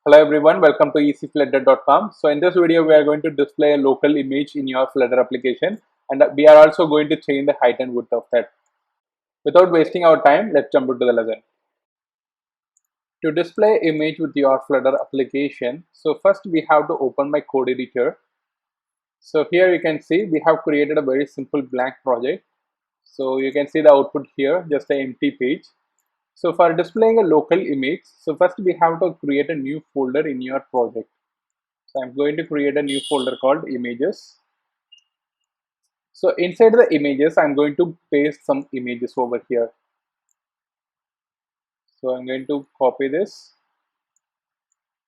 Hello everyone, welcome to EasyFlutter.com. So in this video, we are going to display a local image in your Flutter application, and we are also going to change the height and width of that. Without wasting our time, let's jump into the lesson. To display image with your Flutter application, so first we have to open my code editor. So here you can see we have created a very simple blank project. So you can see the output here, just an empty page. So for displaying a local image, so first we have to create a new folder in your project. So I'm going to create a new folder called images. So inside the images, I'm going to paste some images over here. So I'm going to copy this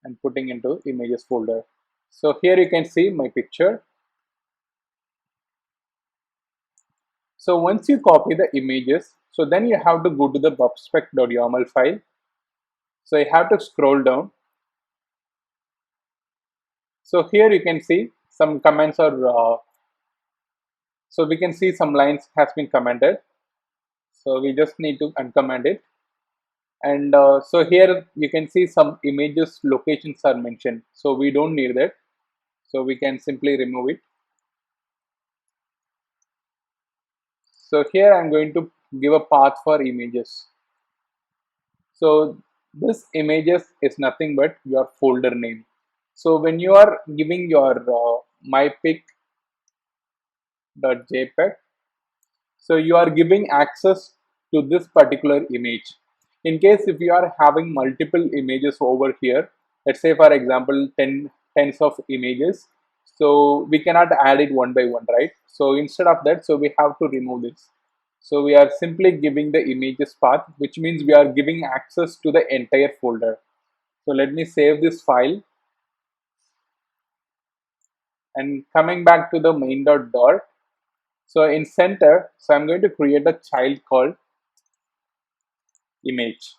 and putting into images folder. So here you can see my picture. So once you copy the images, so then you have to go to the bubspec.yaml file. So you have to scroll down. So here you can see some comments are, so we can see some lines has been commented. So we just need to uncomment it. And so here you can see some images locations are mentioned, so we don't need that, so we can simply remove it. So here I'm going to give a path for images. So this images is nothing but your folder name. So when you are giving your mypic.jpg, so you are giving access to this particular image. In case if you are having multiple images over here, let's say for example tens of images, so we cannot add it one by one, right? So instead of that, so we have to remove this. So we are simply giving the images path, which means we are giving access to the entire folder. So let me save this file, and coming back to the main.dart. So in center, so I'm going to create a child called image.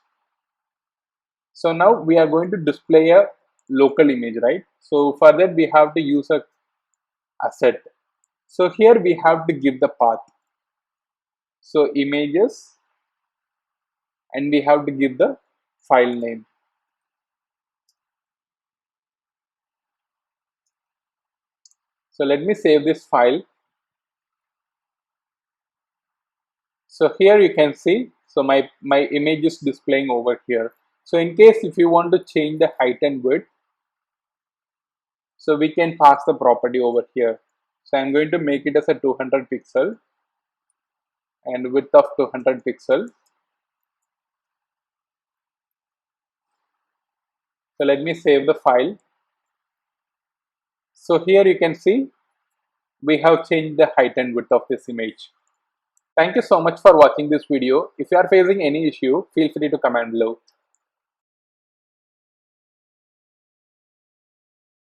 So now we are going to display a local image, right? So for that we have to use a asset. So here we have to give the path. So images, and we have to give the file name. So let me save this file. So here you can see, so my image is displaying over here. So in case if you want to change the height and width, so we can pass the property over here. So I'm going to make it as a 200 pixel and width of 200 pixel. So let me save the file. So here you can see we have changed the height and width of this image. Thank you so much for watching this video. If you are facing any issue, feel free to comment below.